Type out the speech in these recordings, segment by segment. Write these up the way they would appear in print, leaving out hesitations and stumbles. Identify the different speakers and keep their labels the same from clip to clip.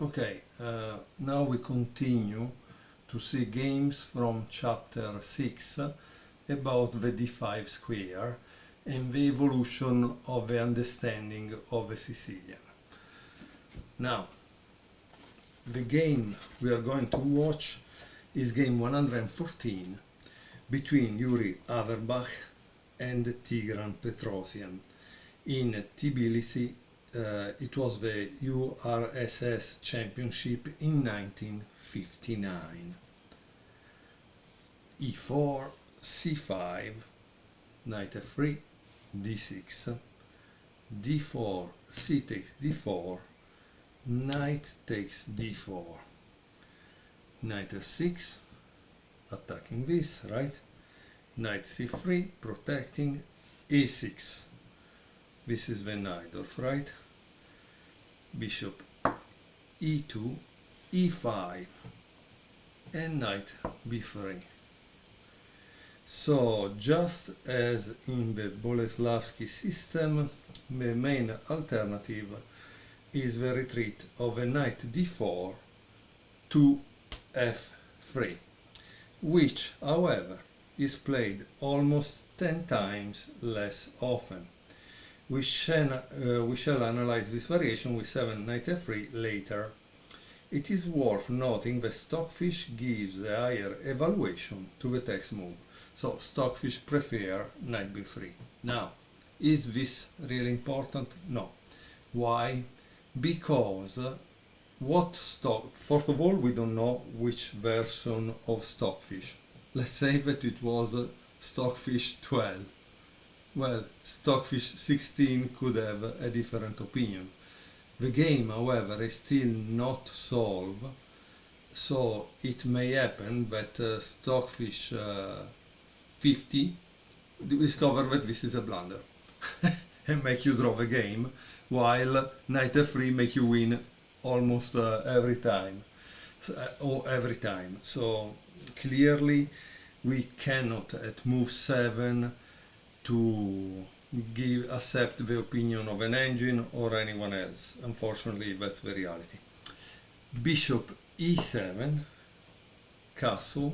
Speaker 1: Okay, now we continue to see games from chapter 6 about the D5 square and the evolution of the understanding of the Sicilian. Now, the game we are going to watch is game 114 between Yuri Averbach and Tigran Petrosian in Tbilisi. It was the URSS Championship in 1959. E4, C5, knight f3, d6, d4, c takes d4, knight takes d4, knight f6, attacking this, right? Knight c3, protecting, e6. This is the Najdorf, right? Bishop e2, e5, and knight b3. So, just as in the Boleslavsky system, the main alternative is the retreat of a knight d4 to f3, which, however, is played almost 10 times less often. We shall analyze this variation with 7 knight f3 later. It is worth noting that Stockfish gives the higher evaluation to the text move. So Stockfish prefer knight b3. Now, is this really important? No. Why? Because first of all, we don't know which version of Stockfish. Let's say that it was Stockfish 12. Well, Stockfish 16 could have a different opinion. The game, however, is still not solved, so it may happen that Stockfish 50 discover that this is a blunder and make you draw the game, while knight f3 make you win almost every time. So clearly we cannot at move 7 to accept the opinion of an engine or anyone else. Unfortunately, that's the reality. Bishop e7, castle,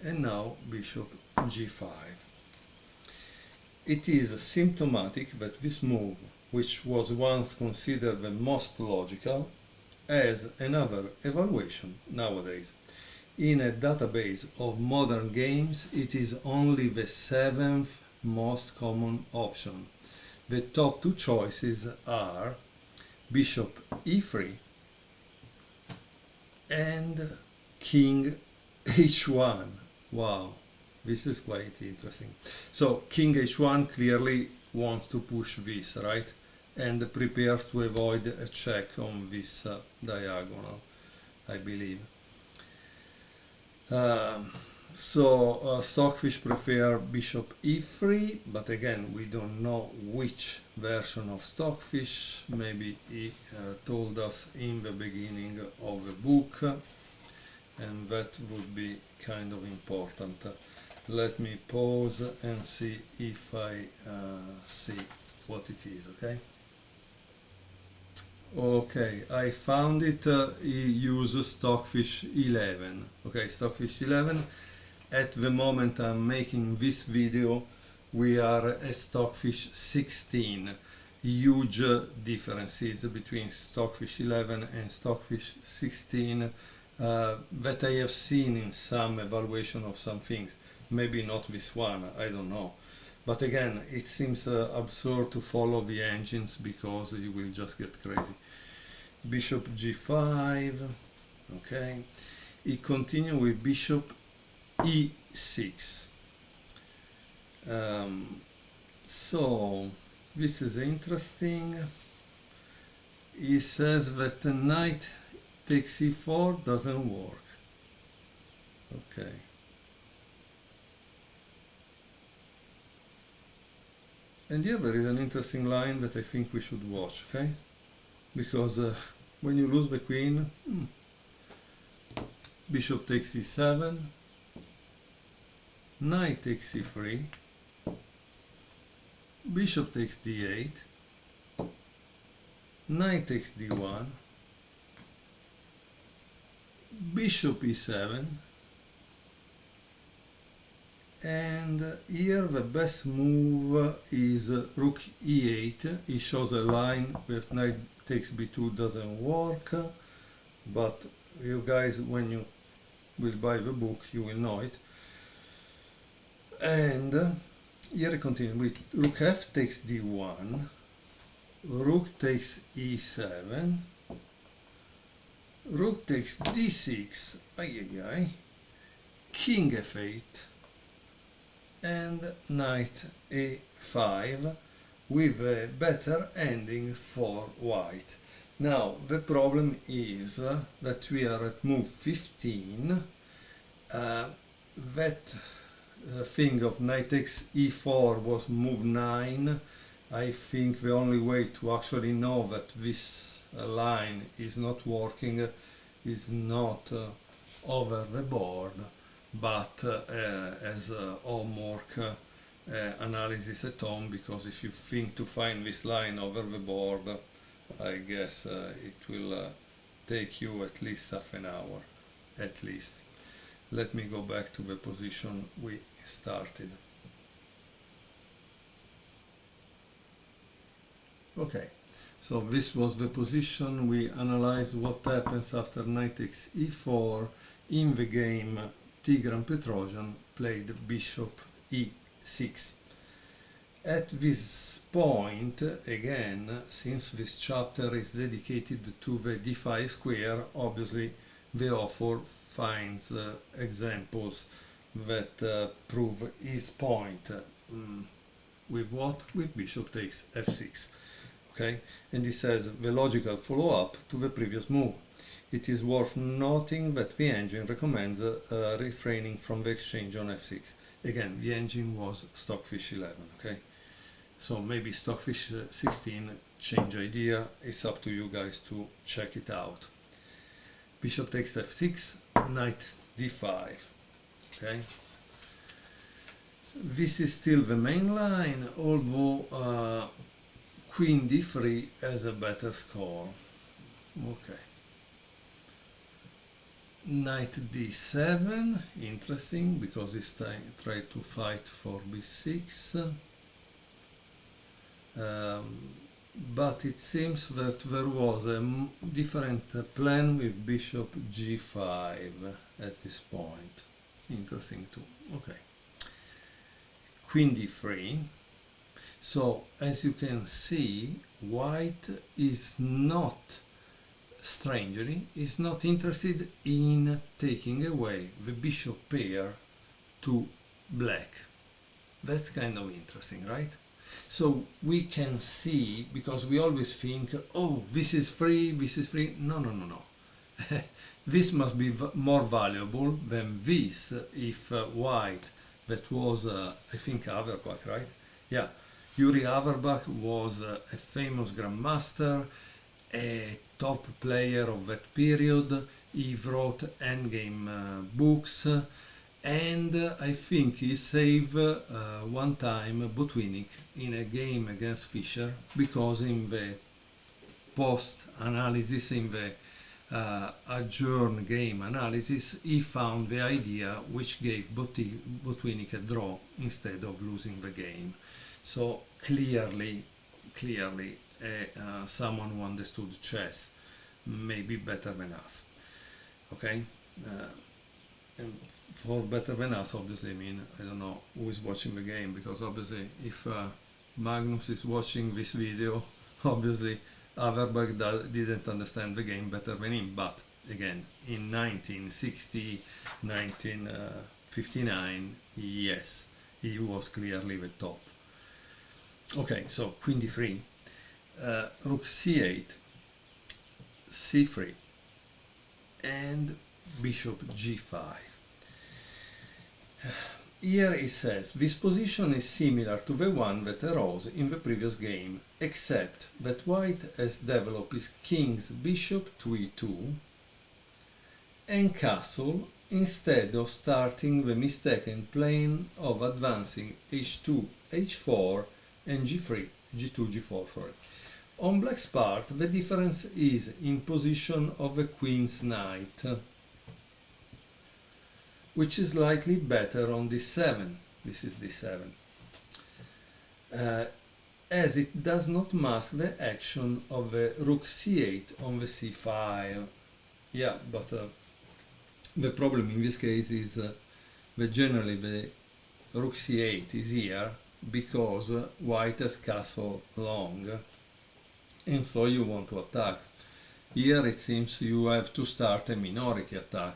Speaker 1: and now bishop g5. It is symptomatic that this move, which was once considered the most logical, has another evaluation nowadays. In a database of modern games, it is only the 7th most common option. The top two choices are bishop e3 and king h1. Wow, this is quite interesting. So king h1 clearly wants to push this, right? And prepares to avoid a check on this diagonal, I believe. Stockfish prefer bishop e3, but again we don't know which version of Stockfish. Maybe he told us in the beginning of the book, and that would be kind of important. Let me pause and see if I see what it is, okay? Okay, I found it. He uses Stockfish 11. Okay, Stockfish 11. At the moment I'm making this video, we are at Stockfish 16. Huge differences between Stockfish 11 and Stockfish 16 that I have seen in some evaluation of some things. Maybe not this one, I don't know. But again, it seems absurd to follow the engines because you will just get crazy. Bishop g5, okay. He continues with bishop e6. So this is interesting. He says that knight takes e4 doesn't work. Okay. And here there is an interesting line that I think we should watch, okay? Because when you lose the queen, bishop takes e7, knight takes c3, bishop takes d8, knight takes d1, bishop e7, and here the best move is rook e8. It shows a line with knight takes b2 doesn't work, but you guys, when you will buy the book, you will know it. And here I continue with rook f takes d1, rook takes e7, rook takes d6, king f8, and knight a5 with a better ending for white. Now the problem is that we are at move 15. That thing of knight takes e4 was move 9. I think the only way to actually know that this line is not working is not over the board, but as homework analysis at home, because if you think to find this line over the board, I guess it will take you at least half an hour, at least. Let me go back to the position we started. Okay, so this was the position. We analyzed what happens after knight takes e4 in the game. Tigran Petrosian played bishop e6. At this point, again, since this chapter is dedicated to the d5 square, obviously the author finds examples that prove his point. With what? With bishop takes f6. Okay, and he says the logical follow-up to the previous move. It is worth noting that the engine recommends refraining from the exchange on f6. Again, the engine was Stockfish 11, okay? So maybe Stockfish 16 change idea. It's up to you guys to check it out. Bishop takes f6, knight d5, okay? This is still the main line, although queen d3 has a better score. Okay. Knight d7, interesting, because he's trying to fight for b6. But it seems that there was a different plan with bishop g5 at this point. Interesting too. Okay. Queen d3. So, as you can see, white is not, strangely, is not interested in taking away the bishop pair to black. That's kind of interesting, right? So we can see, because we always think, oh, this is free, this is free. No, no, no, no. This must be more valuable than this if white, that was, I think, Averbach, right? Yeah, Yuri Averbach was a famous grandmaster, a top player of that period. He wrote endgame books, and I think he saved one time Botwinic in a game against Fischer, because in the post-analysis, in the adjourned game analysis, he found the idea which gave Botwinic a draw instead of losing the game. So clearly someone who understood chess, maybe better than us. Okay, and for better than us, obviously, I mean, I don't know who is watching the game, because obviously if Magnus is watching this video, obviously Averbach didn't understand the game better than him. But again, in 1960, 1959, yes, he was clearly the top. Okay, so queen d3, rook c8, c3, and bishop g5. Here it says, this position is similar to the one that arose in the previous game, except that white has developed his king's bishop to e2 and castle, instead of starting the mistaken plan of advancing h2, h4 and g3, g2, g4, sorry. On black's part, the difference is in position of the queen's knight, which is slightly better on d7. This is d7. As it does not mask the action of the rook c8 on the c file. Yeah, but the problem in this case is that generally the rook c8 is here because white has castle long, and so you want to attack. Here it seems you have to start a minority attack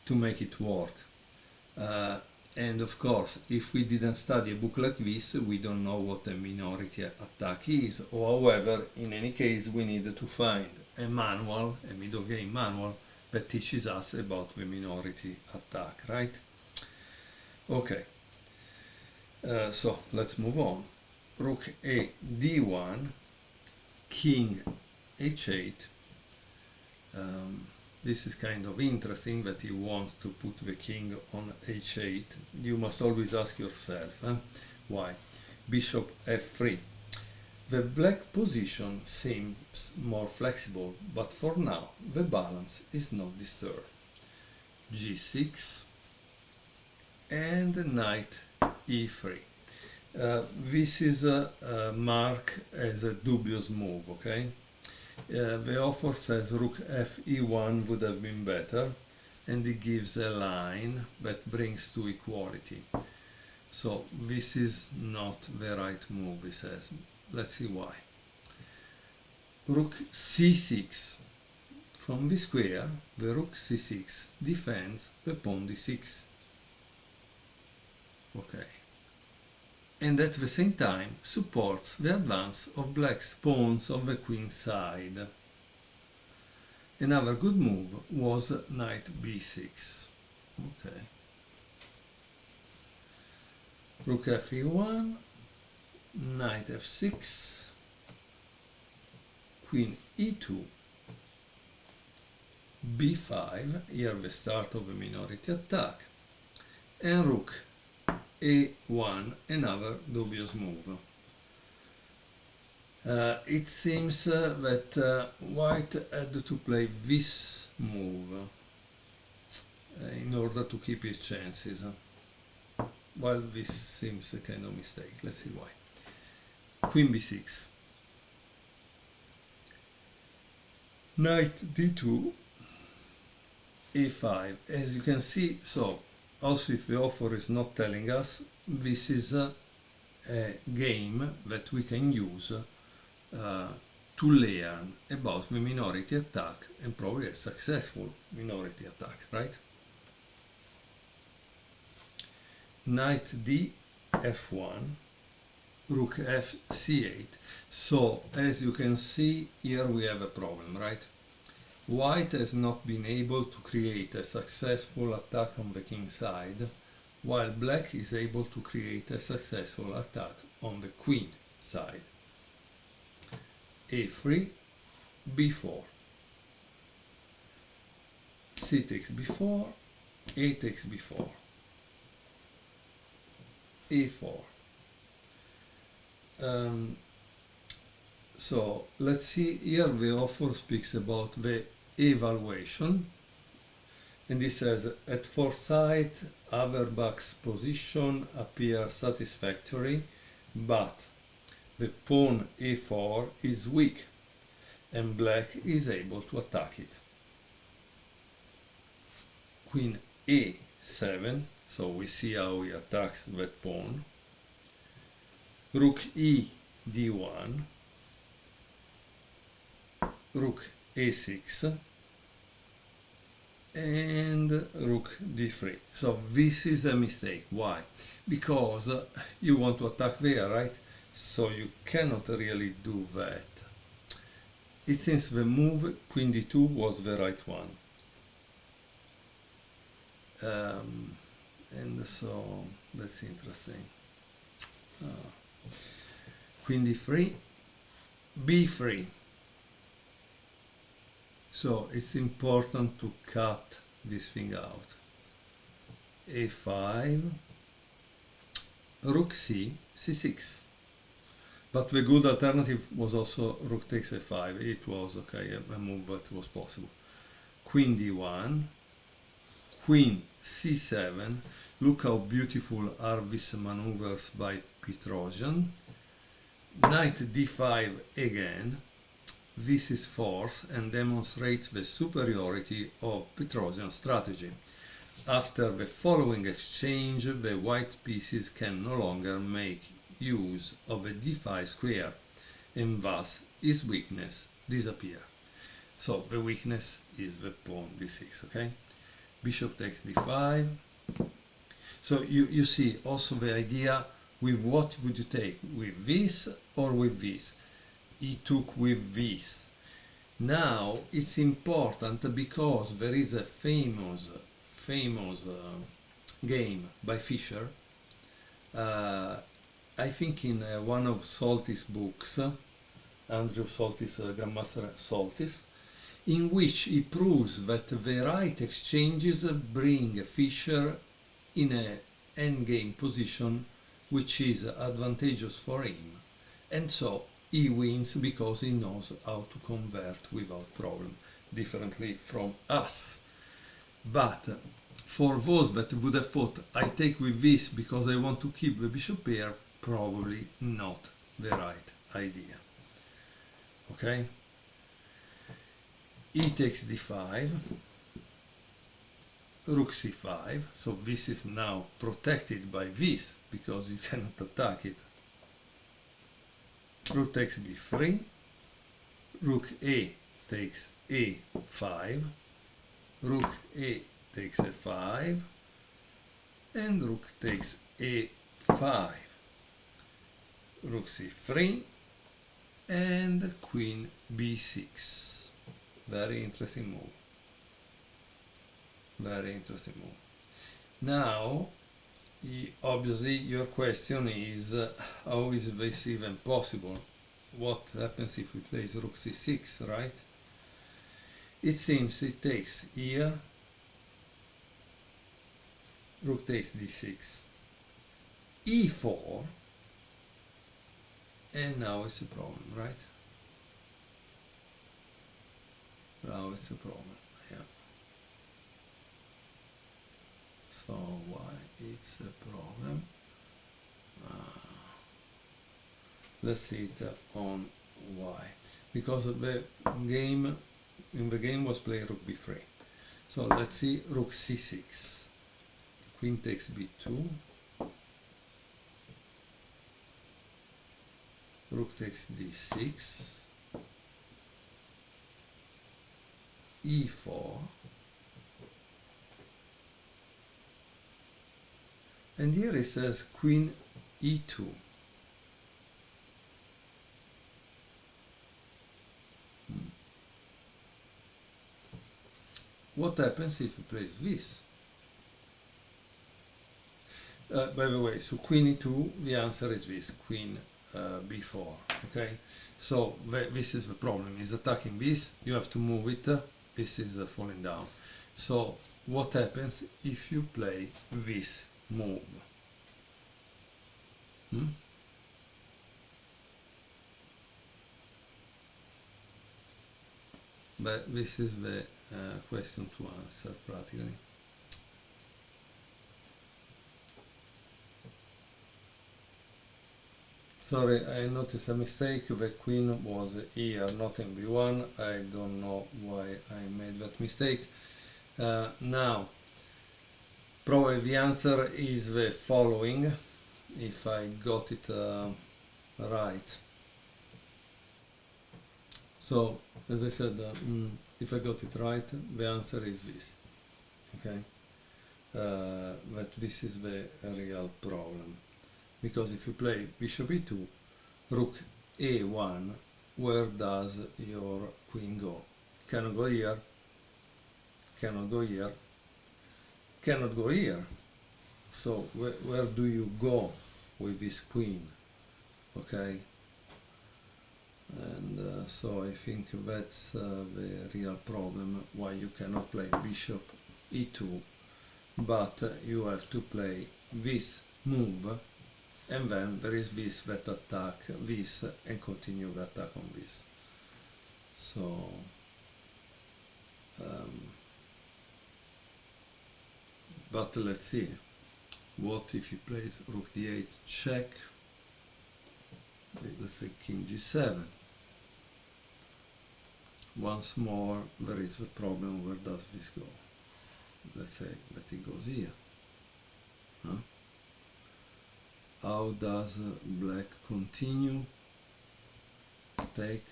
Speaker 1: to make it work. And of course, if we didn't study a book like this, we don't know what a minority attack is. However, in any case, we need to find a manual, a middle game manual, that teaches us about the minority attack, right? Okay, so let's move on. Rook a d1, king h8. This is kind of interesting that he wants to put the king on h8. You must always ask yourself, why? Bishop f3. The black position seems more flexible, but for now the balance is not disturbed. g6 and knight e3. This is marked as a dubious move, okay? The author says rook f e1 would have been better, and he gives a line that brings to equality. So this is not the right move, he says. Let's see why. Rook c6. From the square, the rook c6 defends the pawn d6. Okay. And at the same time supports the advance of black's pawns on the queen's side. Another good move was knight b6. Okay. Rook f1, knight f6, queen e2, b5, here the start of a minority attack, and rook a1, another dubious move. It seems that white had to play this move in order to keep his chances. Well, this seems a kind of mistake. Let's see why. Queen b6. Knight d2, a5. As you can see, so also if the author is not telling us, this is a game that we can use to learn about the minority attack, and probably a successful minority attack, right? Knight d f1, rook f c8. So as you can see, here we have a problem, right? White has not been able to create a successful attack on the king side, while black is able to create a successful attack on the queen side. a3, b4, c takes b4, a takes b4, a4. So let's see, here the author speaks about the evaluation, and he says, at first sight, Averbach's position appears satisfactory, but the pawn a4 is weak, and black is able to attack it. Queen a7, so we see how he attacks that pawn. Rook e d1, rook a6, and rook d3. So this is a mistake. Why? Because you want to attack there, right? So you cannot really do that. It seems the move queen d2 was the right one. And so that's interesting. Queen d3, b3. So it's important to cut this thing out. a5, rook c, c6. But the good alternative was also rook takes a5. It was okay, a move that was possible. Queen d1, queen c7. Look how beautiful are these maneuvers by Petrosian. Knight d5 again. This is force and demonstrates the superiority of Petrosian's strategy. After the following exchange, the white pieces can no longer make use of a d5 square, and thus his weakness disappears. So the weakness is the pawn d6, okay? Bishop takes d5. So you see also the idea with what would you take, with this or with this? He took with this. Now it's important because there is a famous game by Fischer, I think in one of Soltis' books, Andrew Soltis, Grandmaster Soltis, in which he proves that the right exchanges bring Fischer in an endgame position which is advantageous for him, and so he wins because he knows how to convert without problem, differently from us. But for those that would have thought, I take with this because I want to keep the bishop pair, probably not the right idea. Okay? E takes d5, rook c5, so this is now protected by this because you cannot attack it. Rook takes b3, rook a takes a5, rook a takes a5, and rook takes a5, rook c3, and queen b6. Very interesting move. Very interesting move. Now, obviously, your question is, how is this even possible? What happens if we play rook c6, right? It seems it takes here, rook takes d6, e4, and now it's a problem, right? Now it's a problem, yeah. So why it's a problem? Let's see it on why. Because the game, in the game was played rook b3. So let's see rook c6. Queen takes b2. Rook takes d6. e4. And here it says queen e2. What happens if he plays this? By the way, so queen e2, the answer is this, queen b4, okay? So this is the problem, he's attacking this, you have to move it, this is falling down. So what happens if you play this move? But this is the question to answer practically. Sorry, I noticed a mistake. The queen was here, not in b1. I don't know why I made that mistake. Now, probably the answer is the following, if I got it right. So, as I said, if I got it right, the answer is this. Okay, that this is the real problem. Because if you play bishop e2, rook a1, where does your queen go? Cannot go here, cannot go here, cannot go here. So where do you go with this queen? Okay, and so I think that's the real problem, why you cannot play bishop e2, but you have to play this move, and then there is this that attack this and continue the attack on this. So but let's see, what if he plays rook d8 check, let's say king g7. Once more there is the problem, where does this go? Let's say that it goes here. Huh? How does black continue? Take.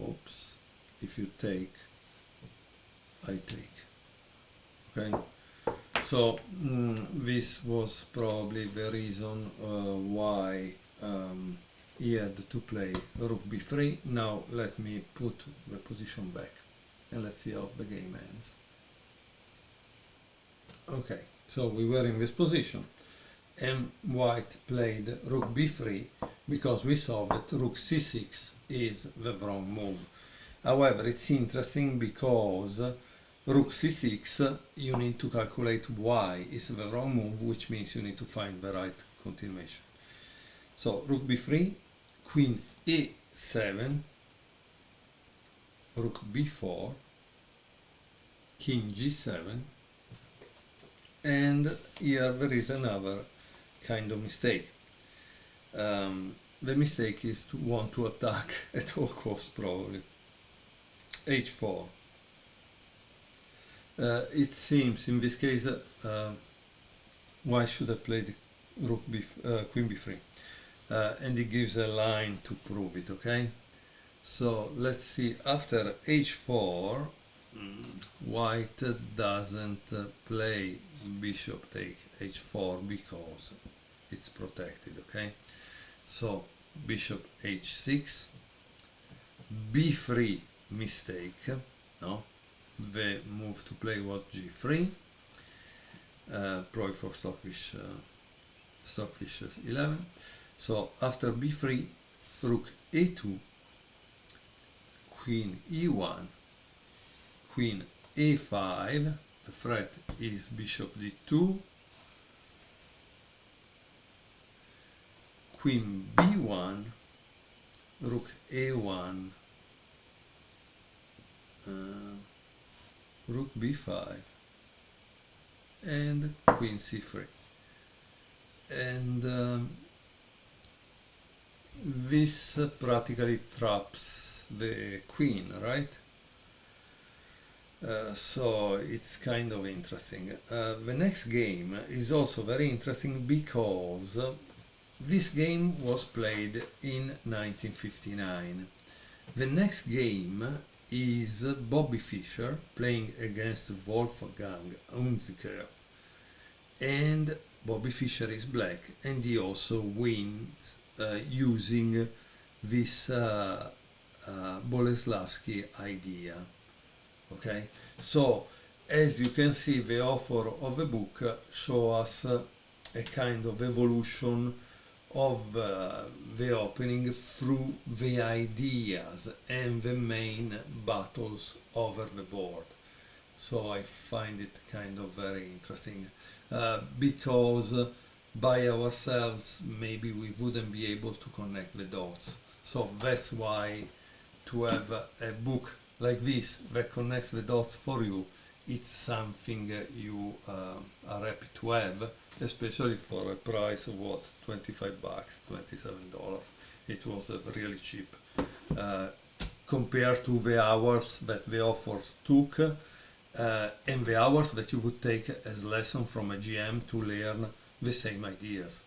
Speaker 1: Oops. If you take, I take. Okay? So this was probably the reason why he had to play rook b3. Now let me put the position back and let's see how the game ends. Okay, so we were in this position and white played rook b3 because we saw that rook c6 is the wrong move. However, it's interesting because rook c6 you need to calculate why is the wrong move, which means you need to find the right continuation. So rook b3, queen e7, rook b4, king g7, and here there is another kind of mistake. The mistake is to want to attack at all costs, probably. h4. It seems in this case why should I play the rook queen b3, and it gives a line to prove it. Okay, so let's see, after h4 white doesn't play bishop take h4 because it's protected. Okay, so bishop h6, b3 mistake, no, the move to play was g3, probably for Stockfish 11. So after b3, rook a2, queen e1, queen a5, the threat is bishop d2, queen b1, rook a1, rook b5, and queen c3. And this practically traps the queen, right? So it's kind of interesting. The next game is also very interesting because this game was played in 1959. The next game is Bobby Fischer playing against Wolfgang Unziker, and Bobby Fischer is black, and he also wins using this Boleslavsky idea. Okay, so as you can see, the author of the book shows us a kind of evolution of the opening through the ideas and the main battles over the board. So I find it kind of very interesting, because by ourselves maybe we wouldn't be able to connect the dots. So that's why to have a book like this that connects the dots for you, it's something you are happy to have, especially for a price of what, 25 bucks, $27. It was really cheap compared to the hours that the authors took and the hours that you would take as lesson from a GM to learn the same ideas.